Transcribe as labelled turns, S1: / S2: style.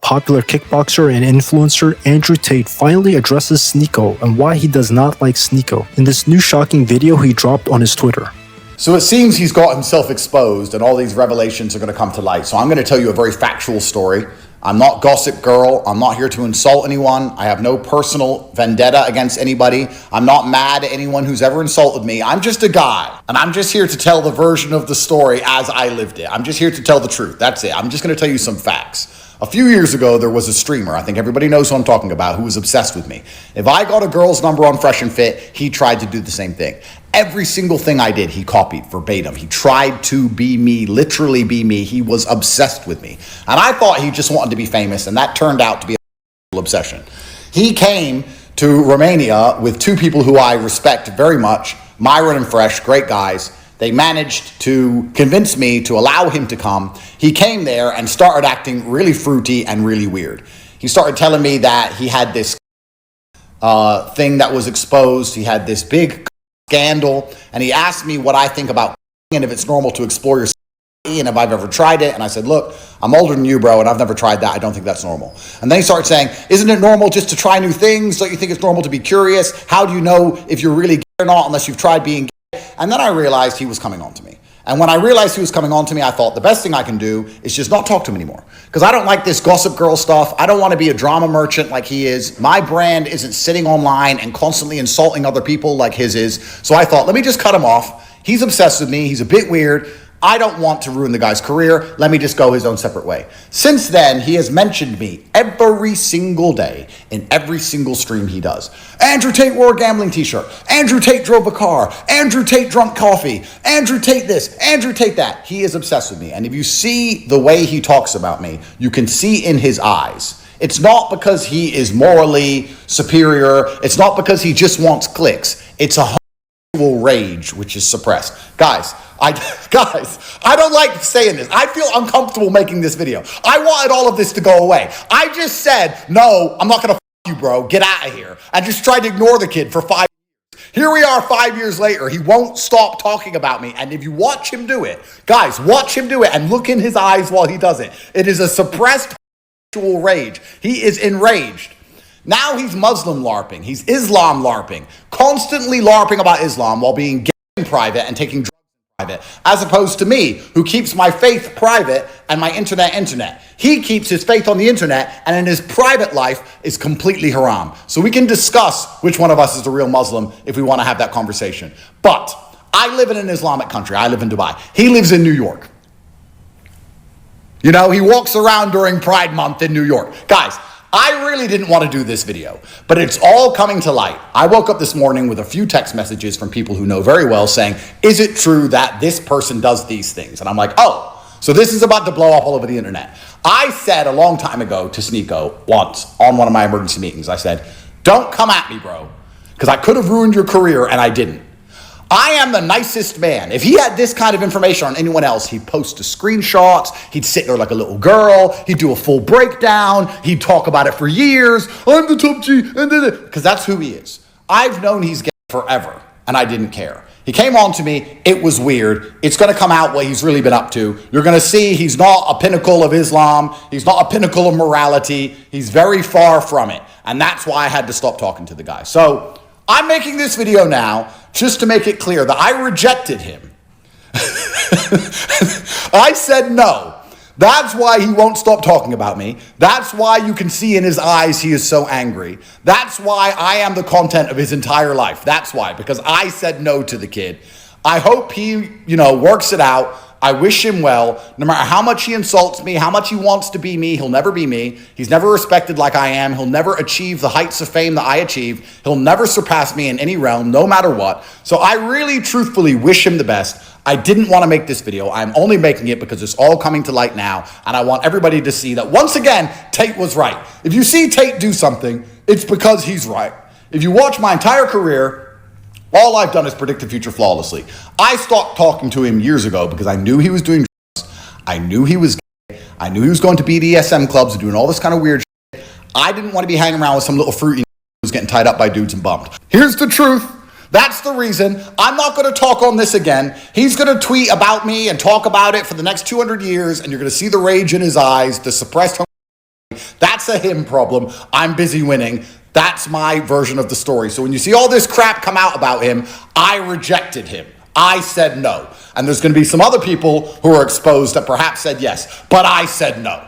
S1: popular kickboxer and influencer Andrew Tate finally addresses Sneako and why he does not like Sneako in this new shocking video he dropped on his Twitter.
S2: So it seems he's got himself exposed and all these revelations are going to come to light. So I'm going to tell you a very factual story. I'm not Gossip Girl. I'm not here to insult anyone. I have no personal vendetta against anybody. I'm not mad at anyone who's ever insulted me. I'm just a guy, and I'm just here to tell the version of the story as I lived it. I'm just here to tell the truth. That's it. I'm just going to tell you some facts. A few years ago, there was a streamer, I think everybody knows who I'm talking about, who was obsessed with me. If I got a girl's number on Fresh and Fit, he tried to do the same thing. Every single thing I did, he copied verbatim. He tried to be me, literally be me. He was obsessed with me. And I thought he just wanted to be famous, and that turned out to be a obsession. He came to Romania with two people who I respect very much, Myron and Fresh, great guys. They managed to convince me to allow him to come. He came there and started acting really fruity and really weird. He started telling me that he had this thing that was exposed. He had this big scandal, and he asked me what I think about and if it's normal to explore your and if I've ever tried it. And I said, look, I'm older than you, bro, and I've never tried that. I don't think that's normal. And then he started saying, isn't it normal just to try new things? Don't you think it's normal to be curious? How do you know if you're really gay or not unless you've tried being gay? And then I realized he was coming on to me. And when I realized he was coming on to me, I thought the best thing I can do is just not talk to him anymore. Because I don't like this Gossip Girl stuff. I don't want to be a drama merchant like he is. My brand isn't sitting online and constantly insulting other people like his is. So I thought, let me just cut him off. He's obsessed with me. He's a bit weird. I don't want to ruin the guy's career. Let me just go his own separate way. Since then, he has mentioned me every single day in every single stream he does. Andrew Tate wore a gambling t-shirt. Andrew Tate drove a car. Andrew Tate drunk coffee. Andrew Tate this. Andrew Tate that. He is obsessed with me. And if you see the way he talks about me, you can see in his eyes. It's not because he is morally superior. It's not because he just wants clicks. It's a rage which is suppressed. Guys, I don't like saying this. I feel uncomfortable making this video. I wanted all of this to go away. I just said, no, I'm not going to f you, bro. Get out of here. I just tried to ignore the kid for 5 years. Here we are 5 years later. He won't stop talking about me. And if you watch him do it, guys, watch him do it and look in his eyes while he does it. It is a suppressed rage. He is enraged. Now he's Muslim LARPing. He's Islam LARPing. Constantly LARPing about Islam while being gay in private and taking drugs in private. As opposed to me, who keeps my faith private and my internet. He keeps his faith on the internet and in his private life is completely haram. So we can discuss which one of us is the real Muslim if we want to have that conversation. But I live in an Islamic country. I live in Dubai. He lives in New York. You know, he walks around during Pride Month in New York. Guys, I really didn't want to do this video, but it's all coming to light. I woke up this morning with a few text messages from people who know very well saying, is it true that this person does these things? And I'm like, oh, so this is about to blow up all over the internet. I said a long time ago to Sneako once on one of my emergency meetings, I said, don't come at me, bro, because I could have ruined your career and I didn't. I am the nicest man. If he had this kind of information on anyone else, he'd post the screenshots, he'd sit there like a little girl, he'd do a full breakdown, he'd talk about it for years. I'm the top G, because that's who he is. I've known he's gay forever, and I didn't care. He came on to me, it was weird. It's going to come out what he's really been up to. You're going to see he's not a pinnacle of Islam, he's not a pinnacle of morality, he's very far from it. And that's why I had to stop talking to the guy. So I'm making this video now just to make it clear that I rejected him. I said no. That's why he won't stop talking about me. That's why you can see in his eyes he is so angry. That's why I am the content of his entire life. That's why, because I said no to the kid. I hope he, works it out. I wish him well. No matter how much he insults me, how much he wants to be me, he'll never be me. He's never respected like I am. He'll never achieve the heights of fame that I achieve. He'll never surpass me in any realm, no matter what. So I really, truthfully wish him the best. I didn't want to make this video. I'm only making it because it's all coming to light now. And I want everybody to see that once again, Tate was right. If you see Tate do something, it's because he's right. If you watch my entire career, all I've done is predict the future flawlessly. I stopped talking to him years ago because I knew he was doing drugs. I knew he was gay. I knew he was going to BDSM clubs and doing all this kind of weird shit. I didn't want to be hanging around with some little fruity who was getting tied up by dudes and bumped. Here's the truth. That's the reason. I'm not going to talk on this again. He's going to tweet about me and talk about it for the next 200 years, and you're going to see the rage in his eyes, the suppressed That's a him problem. I'm busy winning. That's my version of the story. So when you see all this crap come out about him, I rejected him. I said no. And there's going to be some other people who are exposed that perhaps said yes, but I said no.